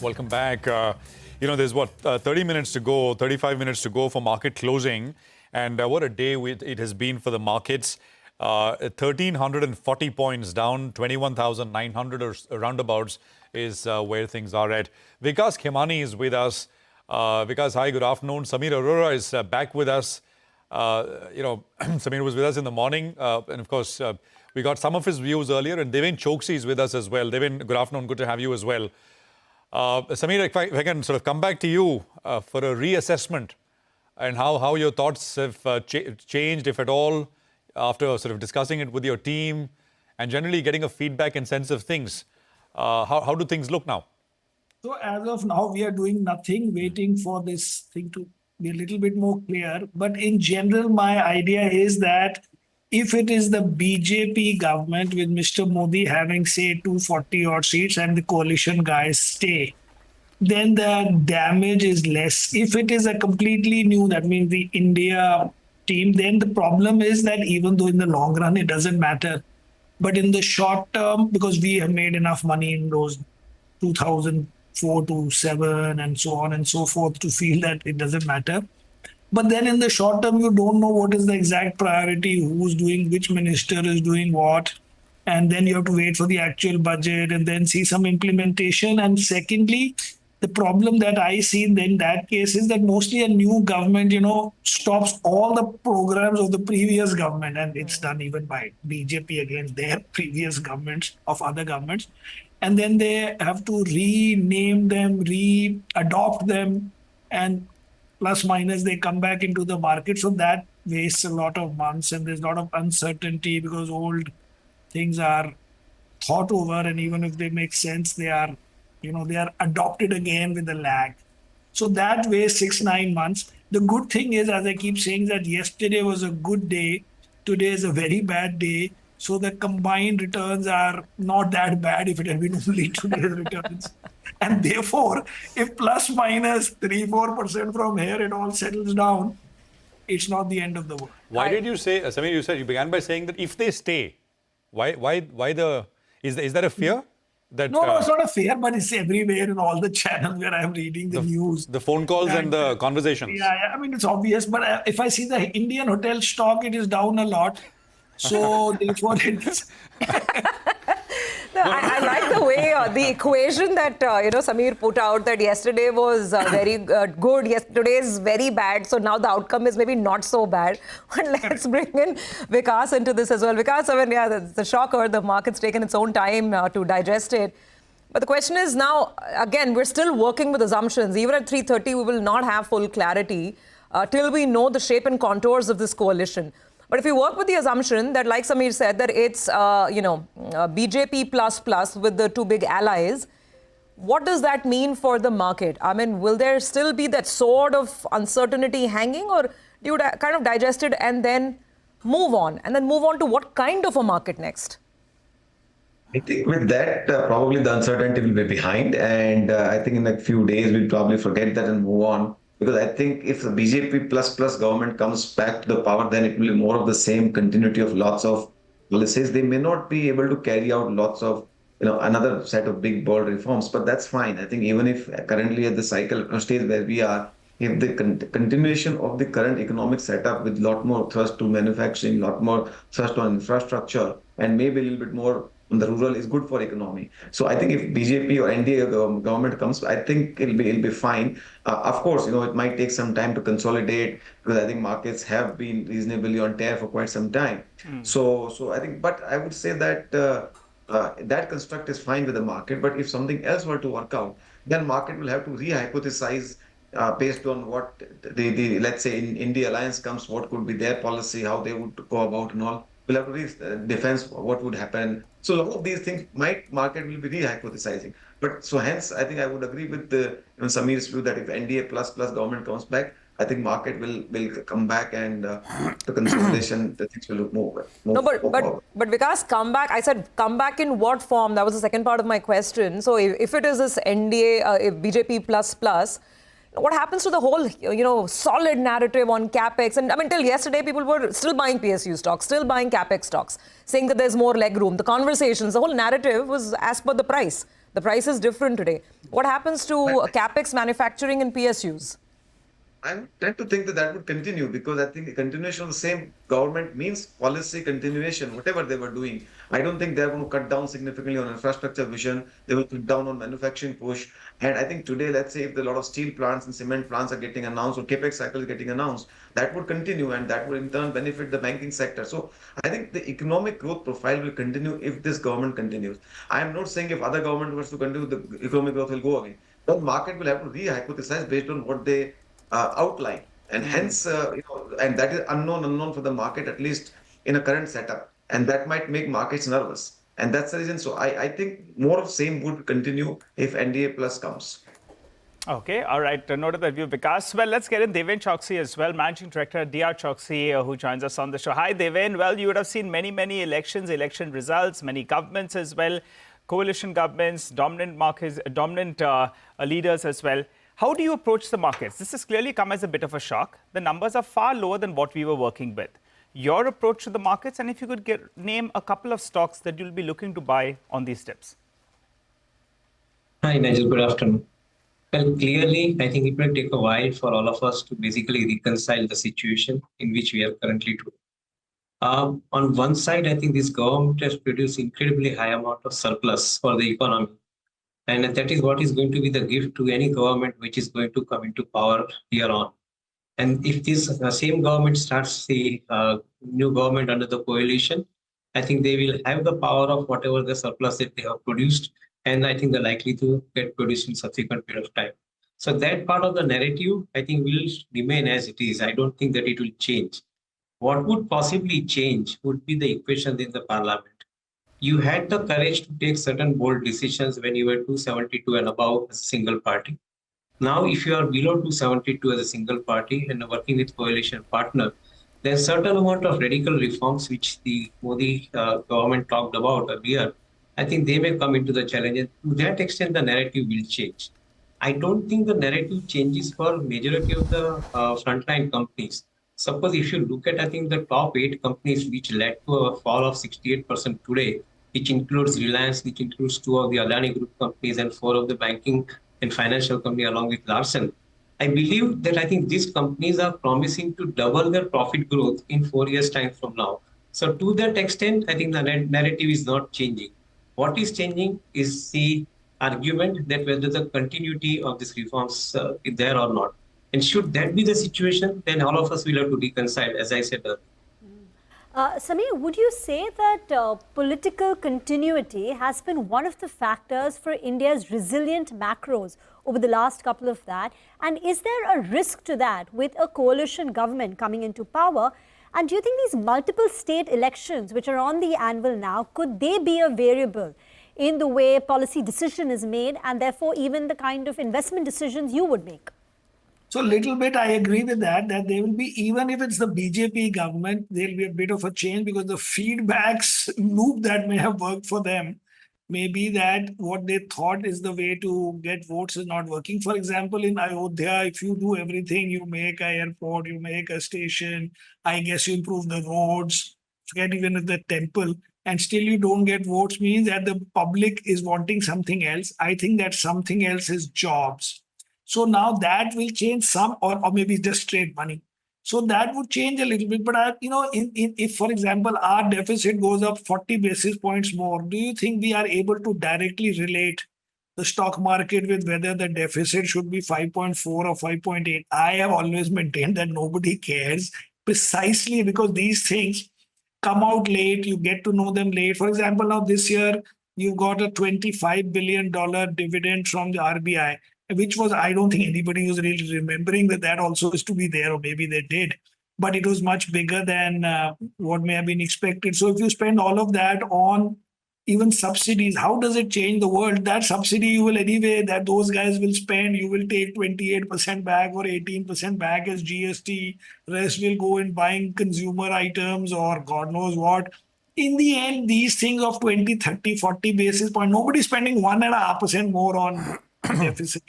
Welcome back. There's 30 minutes to go, 35 minutes to go for market closing. And what a day it has been for the markets. 1,340 points down, 21,900 or roundabouts is where things are at. Vikas Khemani is with us. Vikas, hi, good afternoon. Samir Arora is back with us. Samir was with us in the morning. And of course, we got some of his views earlier. And Devin Choksi is with us as well. Devin, good afternoon. Good to have you as well. Samir, if I can sort of come back to you for a reassessment and how your thoughts have changed, if at all, after sort of discussing it with your team and generally getting a feedback and sense of things. How do things look now? So as of now, we are doing nothing, waiting for this thing to be a little bit more clear. But in general, my idea is that if it is the BJP government with Mr. Modi having, say, 240 odd seats and the coalition guys stay, then the damage is less. If it is a completely new, that means the India team, then the problem is that even though in the long run it doesn't matter, but in the short term, because we have made enough money in those 2004 to 7 and so on and so forth to feel that it doesn't matter. But then in the short term, you don't know what is the exact priority, who's doing, which minister is doing what. And then you have to wait for the actual budget and then see some implementation. And secondly, the problem that I see in that case is that mostly a new government, stops all the programs of the previous government. And it's done even by BJP against their previous governments of other governments. And then they have to rename them, re-adopt them, and plus minus they come back into the market. So that wastes a lot of months and there's a lot of uncertainty because old things are thought over, and even if they make sense, they are adopted again with a lag. So that wastes 6-9 months. The good thing is, as I keep saying, that yesterday was a good day. Today is a very bad day. So the combined returns are not that bad if it had been only today's returns. And therefore, if plus minus 3-4% from here, it all settles down, it's not the end of the world. Why did you say, Samir, you began by saying that if they stay, is that a fear? That, no, it's not a fear, but it's everywhere in all the channels where I'm reading the news. The phone calls and the conversations. Yeah, I mean, it's obvious. But if I see the Indian hotel stock, it is down a lot. So therefore, it's... No, I like the way the equation that Samir put out, that yesterday was very good, today is very bad, so now the outcome is maybe not so bad. But let's bring in Vikas into this as well. Vikas, I mean, the shocker, the market's taken its own time to digest it. But the question is now, again, we're still working with assumptions. Even at 3:30, we will not have full clarity till we know the shape and contours of this coalition. But if you work with the assumption that, like Samir said, that it's, BJP plus with the two big allies, what does that mean for the market? I mean, will there still be that sword of uncertainty hanging, or do you kind of digest it and then move on? And then move on to what kind of a market next? I think with that, probably the uncertainty will be behind. And I think in a few days, we'll probably forget that and move on. Because I think if the BJP plus government comes back to the power, then it will be more of the same continuity of lots of policies. They may not be able to carry out lots of, another set of big, bold reforms, but that's fine. I think even if currently at the cycle stage where we are, if the continuation of the current economic setup with a lot more thrust to manufacturing, a lot more thrust on infrastructure, and maybe a little bit more on the rural is good for economy. So I think if BJP or NDA government comes, I think it'll be fine. Of course, it might take some time to consolidate, because I think markets have been reasonably on tear for quite some time. So I think, but I would say that that construct is fine with the market. But if something else were to work out, then market will have to re-hypothesize based on what the let's say in India alliance comes, what could be their policy, how they would go about and all. We'll have to defense what would happen. So all of these things, market will be re-hypothesizing. But so hence, I think I would agree with Samir's view that if NDA plus government comes back, I think market will come back, and the consolidation, the things will move. No, but Vikas, come back. I said come back in what form? That was the second part of my question. So if it is this NDA, if BJP plus, what happens to the whole, solid narrative on capex? And I mean, till yesterday, people were still buying PSU stocks, still buying capex stocks, saying that there's more leg room. The conversations, the whole narrative was as per the price. The price is different today. What happens to capex manufacturing and PSUs? I tend to think that that would continue because I think a continuation of the same government means policy continuation, whatever they were doing. I don't think they're going to cut down significantly on infrastructure vision. They will cut down on manufacturing push. And I think today, let's say if a lot of steel plants and cement plants are getting announced or capex cycle is getting announced, that would continue and that would in turn benefit the banking sector. So I think the economic growth profile will continue if this government continues. I am not saying if other government was to continue, the economic growth will go away. The market will have to re-hypothesize based on what they outline, and hence and that is unknown for the market, at least in a current setup, and that might make markets nervous, and that's the reason. So I think more of same would continue if NDA plus comes. Okay, all right. Noted that view, Vikas. Well, let's get in Deven Choksi as well, Managing Director at DR Choksi, who joins us on the show. Hi, Deven. Well, you would have seen many elections, election results, many governments as well, coalition governments, dominant markets, dominant leaders as well. How do you approach the markets? This has clearly come as a bit of a shock. The numbers are far lower than what we were working with. Your approach to the markets, and if you could name a couple of stocks that you'll be looking to buy on these tips. Hi, Nigel. Good afternoon. Well, clearly, I think it will take a while for all of us to basically reconcile the situation in which we are currently to. On one side, I think this government has produced incredibly high amount of surplus for the economy. And that is what is going to be the gift to any government which is going to come into power here on. And if this same government starts the new government under the coalition, I think they will have the power of whatever the surplus that they have produced. And I think they're likely to get produced in subsequent period of time. So that part of the narrative, I think, will remain as it is. I don't think that it will change. What would possibly change would be the equation in the parliament. You had the courage to take certain bold decisions when you were 272 and above as a single party. Now, if you are below 272 as a single party and working with coalition partner, there's a certain amount of radical reforms which the Modi government talked about earlier. I think they may come into the challenge, and to that extent, the narrative will change. I don't think the narrative changes for majority of the frontline companies. Suppose if you look at, I think, the top 8 companies which led to a fall of 68% today, which includes Reliance, which includes 2 of the Adani Group companies and 4 of the banking and financial company along with Larsen. I believe that I think these companies are promising to double their profit growth in 4 years' time from now. So to that extent, I think the narrative is not changing. What is changing is the argument that whether the continuity of these reforms is there or not. And should that be the situation, then all of us will have to reconcile, as I said earlier. Samir, would you say that political continuity has been one of the factors for India's resilient macros over the last couple of that? And is there a risk to that with a coalition government coming into power? And do you think these multiple state elections, which are on the anvil now, could they be a variable in the way policy decision is made and therefore even the kind of investment decisions you would make? So a little bit, I agree with that there will be, even if it's the BJP government, there'll be a bit of a change because the feedbacks loop that may have worked for them may be that what they thought is the way to get votes is not working. For example, in Ayodhya, if you do everything, you make an airport, you make a station, I guess you improve the roads, forget even at the temple, and still you don't get votes, means that the public is wanting something else. I think that something else is jobs. So now that will change some, or maybe just straight money. So that would change a little bit. But, if, for example, our deficit goes up 40 basis points more, do you think we are able to directly relate the stock market with whether the deficit should be 5.4 or 5.8? I have always maintained that nobody cares, precisely because these things come out late. You get to know them late. For example, now this year, you got a $25 billion dividend from the RBI. Which was, I don't think anybody was really remembering that also is to be there, or maybe they did. But it was much bigger than what may have been expected. So if you spend all of that on even subsidies, how does it change the world? That subsidy you will anyway, that those guys will spend, you will take 28% back or 18% back as GST. Rest will go in buying consumer items or God knows what. In the end, these things of 20, 30, 40 basis point, nobody's spending 1.5% more on deficit.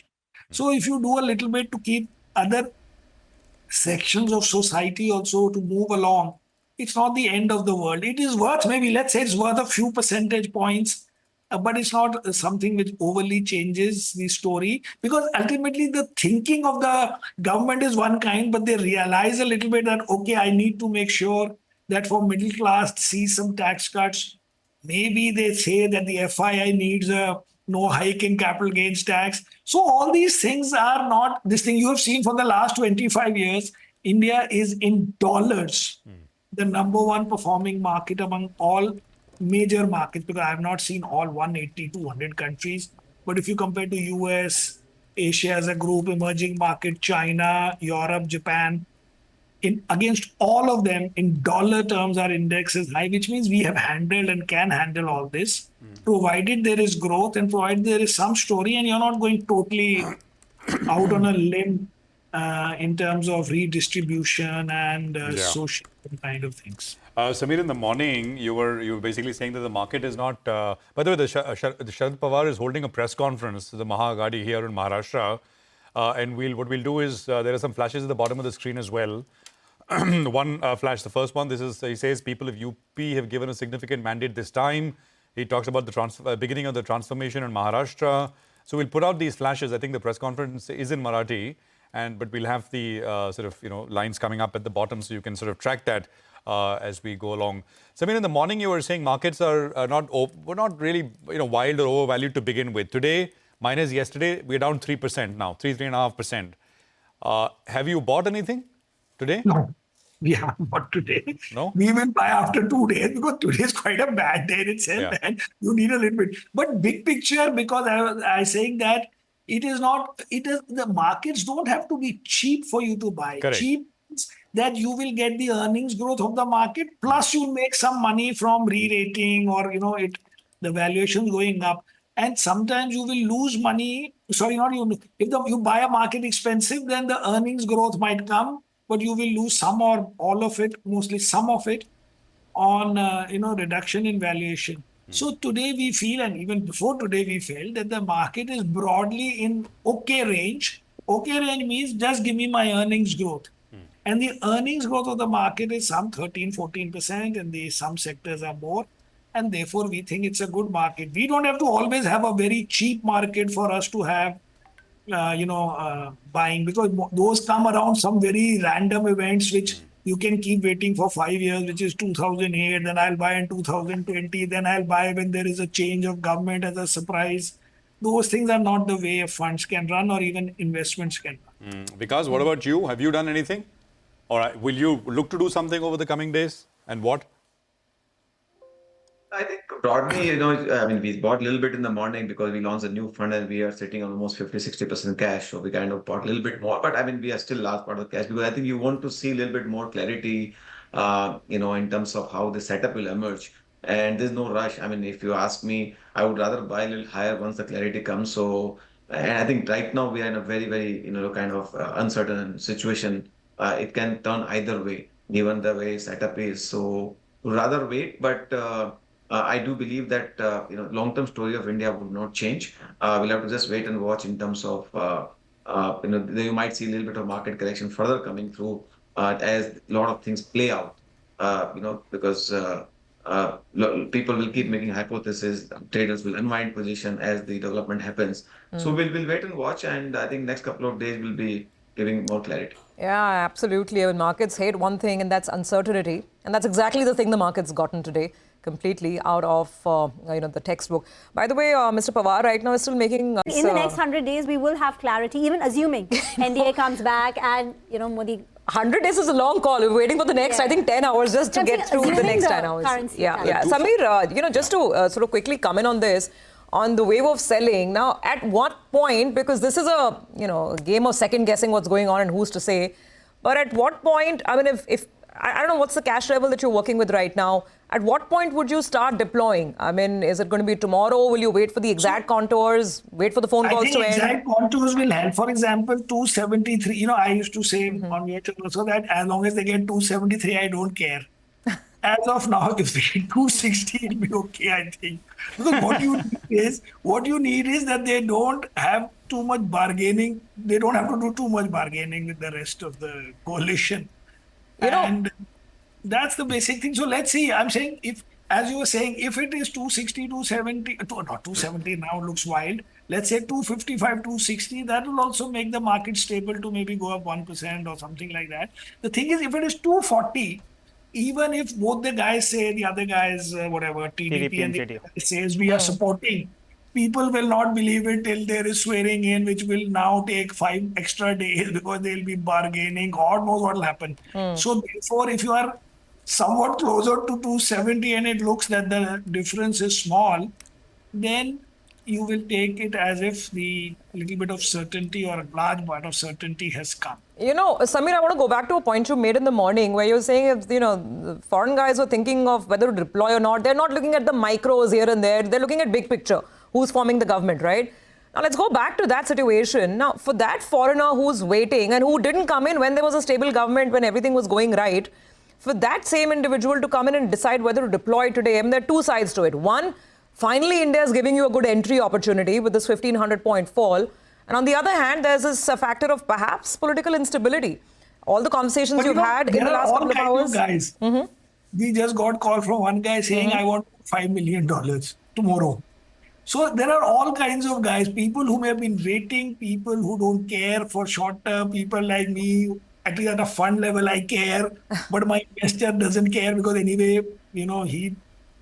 So if you do a little bit to keep other sections of society also to move along, it's not the end of the world. It is worth, maybe let's say it's worth a few percentage points but it's not something which overly changes the story, because ultimately the thinking of the government is one kind, but they realize a little bit that, okay, I need to make sure that for middle class see some tax cuts. Maybe they say that the FII needs a no hike in capital gains tax. So all these things are not this thing you have seen for the last 25 years. India is in dollars the number one performing market among all major markets, because I have not seen all 180, 200 countries. But if you compare to US, Asia as a group, emerging market, China, Europe, Japan, against all of them, in dollar terms, our index is high, which means we have handled and can handle all this, provided there is growth and provided there is some story and you're not going totally out on a limb in terms of redistribution and social kind of things. Samir, in the morning, you were basically saying that the market is not. By the way, the Sharad Pawar is holding a press conference, the Maha Aghadi here in Maharashtra, and what we'll do is there are some flashes at the bottom of the screen as well. One flash, the first one. This is he says people of UP have given a significant mandate this time. He talks about the beginning of the transformation in Maharashtra. So we'll put out these flashes. I think the press conference is in Marathi, but we'll have the lines coming up at the bottom, so you can sort of track that as we go along. Samir, in the morning you were saying markets were not really wild or overvalued to begin with. Today, minus yesterday, we're down 3% now, 3.5%. Have you bought anything today? No, we haven't bought today. No? We will buy after 2 days, because today is quite a bad day in itself, and you need a little bit. But big picture, because I was saying that the markets don't have to be cheap for you to buy. Correct. Cheap means that you will get the earnings growth of the market, plus you make some money from re-rating or the valuation going up. And sometimes you will lose money. Sorry, not you. If you buy a market expensive, then the earnings growth might come, but you will lose some or all of it, mostly some of it, on reduction in valuation. So today we feel, and even before today we felt, that the market is broadly in okay range. Okay range means just give me my earnings growth. And the earnings growth of the market is some 13, 14%, and some sectors are more. And therefore we think it's a good market. We don't have to always have a very cheap market for us to have buying, because those come around some very random events which you can keep waiting for 5 years, which is 2008, then I'll buy in 2020, then I'll buy when there is a change of government as a surprise. Those things are not the way funds can run, or even investments can run. Vikas, what about you? Have you done anything? Or will you look to do something over the coming days? And what? I think broadly, we bought a little bit in the morning because we launched a new fund and we are sitting on almost 50-60% cash. So we kind of bought a little bit more, but we are still large part of the cash, because I think you want to see a little bit more clarity, in terms of how the setup will emerge. And there's no rush. If you ask me, I would rather buy a little higher once the clarity comes. So, and I think right now we are in a very, very, kind of uncertain situation. It can turn either way, given the way setup is. So rather wait, but I do believe that long-term story of India would not change. We'll have to just wait and watch in terms of you might see a little bit of market correction further coming through as a lot of things play out. Because people will keep making hypotheses, traders will unwind position as the development happens. So we'll wait and watch, and I think next couple of days will be giving more clarity. Yeah, absolutely. Markets hate one thing, and that's uncertainty. And that's exactly the thing the market's gotten today, completely out of the textbook. By the way, Mr. Pawar right now is still making... In the next 100 days, we will have clarity, even assuming NDA comes back and, Modi... 100 days is a long call. We're waiting for the next, I think, 10 hours just to get through the next 10 hours. Samir, just to sort of quickly comment on this, on the wave of selling. Now, at what point, because this is a, game of second guessing what's going on and who's to say, but at what point, if I don't know what's the cash level that you're working with right now, at what point would you start deploying? Is it going to be tomorrow? Will you wait for the exact contours, wait for the phone calls to end? I think exact contours will help. For example, 273, I used to say on your channel also that as long as they get 273, I don't care. As of now, if they get 260, it'll be okay, I think. Because what you need is that they don't have too much bargaining. They don't have to do too much bargaining with the rest of the coalition. And that's the basic thing. So let's see. I'm saying if as you were saying, if it is 260, 270, not 270 now looks wild. Let's say 255, 260, that will also make the market stable to maybe go up 1% or something like that. The thing is, if it is 240, even if both the guys say, the other guys, whatever, TDP and the JDU. says we are supporting, people will not believe it till there is swearing in, which will now take 5 extra days because they'll be bargaining. God knows what will happen. So therefore, if you are somewhat closer to 270 and it looks that the difference is small, then you will take it as if the little bit of certainty or a large part of certainty has come. You know, Samir, I want to go back to a point you made in the morning where you're saying, if, the foreign guys were thinking of whether to deploy or not. They're not looking at the micros here and there. They're looking at big picture. Who's forming the government, right? Now, let's go back to that situation. Now, for that foreigner who's waiting and who didn't come in when there was a stable government, when everything was going right, for that same individual to come in and decide whether to deploy today, there are two sides to it. One, finally, India is giving you a good entry opportunity with this 1,500-point fall. And on the other hand, there's this factor of perhaps political instability. All the conversations you've had in the last couple of hours. Guys. We just got a call from one guy saying, I want $5 million tomorrow. So there are all kinds of guys, people who may have been waiting, people who don't care for short term, people like me, at least at a fund level, I care, but my investor doesn't care because anyway, he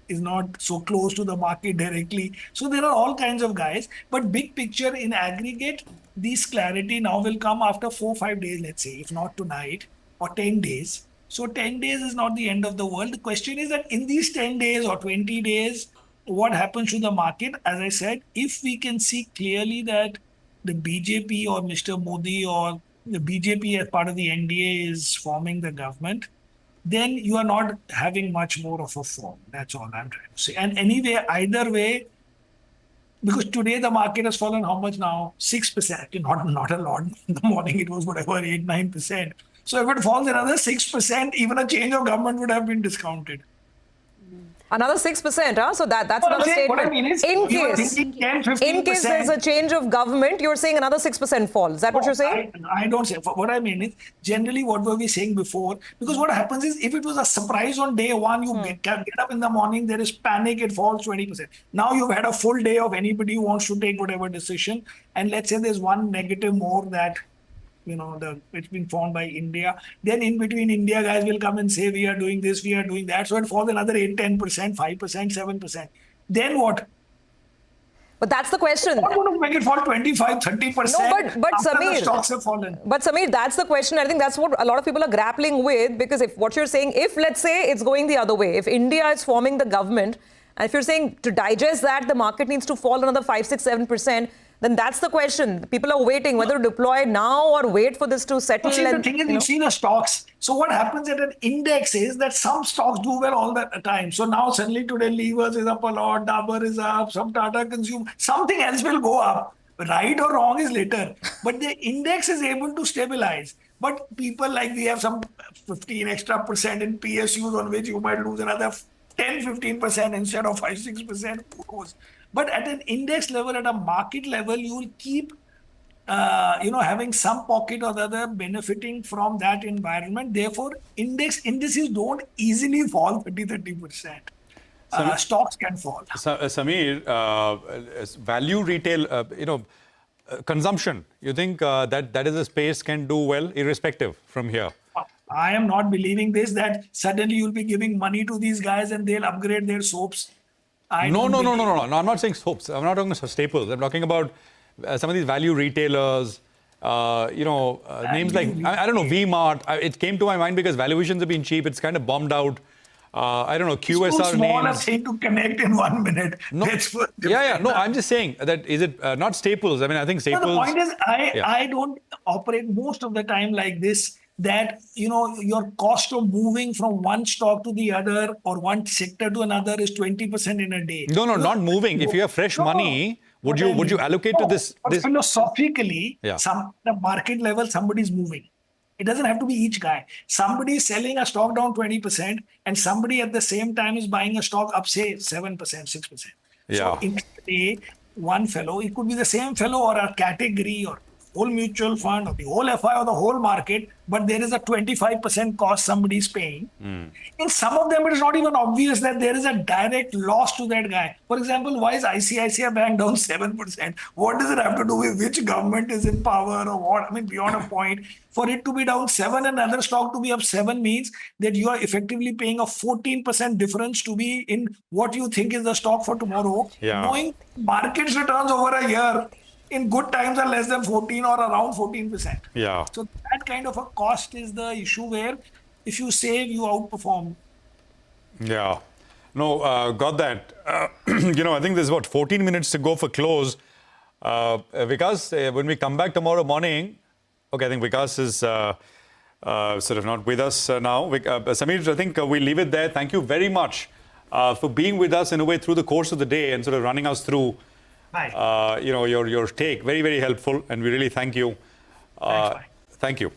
is not so close to the market directly. So there are all kinds of guys, but big picture in aggregate, this clarity now will come after 4 or 5 days, let's say, if not tonight, or 10 days. So 10 days is not the end of the world. The question is that in these 10 days or 20 days, what happens to the market? As I said, if we can see clearly that the BJP or Mr. Modi or the BJP as part of the NDA is forming the government, then you are not having much more of a fall. That's all I'm trying to say. And anyway, either way, because today the market has fallen how much now? 6%. Not a lot. In the morning it was whatever, 8-9%. So if it falls another 6%, even a change of government would have been discounted. Another 6%, huh? So that's another statement. What I mean is, in case there's a change of government, you're saying another 6% fall. Is that what you're saying? I don't say. What I mean is, generally what were we saying before? Because what happens is, if it was a surprise on day one, you get up in the morning, there is panic, it falls 20%. Now you've had a full day of anybody who wants to take whatever decision. And let's say there's one negative more that, it's been formed by India. Then in between, India guys will come and say, we are doing this, we are doing that. So it falls another 8-10%, 5%, 7%. Then what? But that's the question. Not going to make it fall 25-30%. No, but Samir, the stocks have fallen. But Samir, that's the question. I think that's what a lot of people are grappling with, because if what you're saying, if let's say it's going the other way, if India is forming the government, and if you're saying to digest that, the market needs to fall another 5, 6, 7%, then that's the question. People are waiting whether to deploy now or wait for this to settle. See, the thing is, you've seen the stocks. So what happens at an index is that some stocks do well all the time. So now suddenly today Levers is up a lot, Dabur is up, some Tata Consumer, something else will go up. Right or wrong is later. But the index is able to stabilize. But people like we have some 15 extra % in PSUs on which you might lose another 10-15% instead of 5-6%. Who knows? But at an index level, at a market level, you will keep, having some pocket or the other benefiting from that environment. Therefore, indices don't easily fall 30%. Stocks can fall. Samir, value retail, consumption. You think that is a space can do well, irrespective from here? I am not believing this, that suddenly you'll be giving money to these guys and they'll upgrade their soaps. No. I'm not saying soaps. I'm not talking about staples. I'm talking about some of these value retailers, names like, I don't know, V-Mart. It came to my mind because valuations have been cheap. It's kind of bombed out. I don't know, QSR names. It's too small a names. thing to connect in 1 minute. No. No, I'm just saying that is it not staples? I mean, I think staples. No, the point is, I don't operate most of the time like this, that, your cost of moving from one stock to the other or one sector to another is 20% in a day. No, not moving. If you have fresh money, would you allocate to this? Philosophically, the market level, somebody's moving. It doesn't have to be each guy. Somebody is selling a stock down 20% and somebody at the same time is buying a stock up, say, 7%, 6%. Yeah. So in one fellow, it could be the same fellow or a category or whole mutual fund or the whole FI or the whole market, but there is a 25% cost somebody is paying. In some of them, it is not even obvious that there is a direct loss to that guy. For example, why is ICICI Bank down 7%? What does it have to do with which government is in power or what? I mean, beyond a point, for it to be down 7 and another stock to be up 7 means that you are effectively paying a 14% difference to be in what you think is the stock for tomorrow. Yeah. Knowing markets returns over a year in good times are less than 14 or around 14%. Yeah. So that kind of a cost is the issue where if you save, you outperform. Yeah. No, got that. I think there's 14 minutes to go for close. Vikas, when we come back tomorrow morning, okay, I think Vikas is sort of not with us now. Samir, I think we leave it there. Thank you very much for being with us in a way through the course of the day and sort of running us through your take. Very, very helpful, and we really thank you. Thanks, bye. Thank you.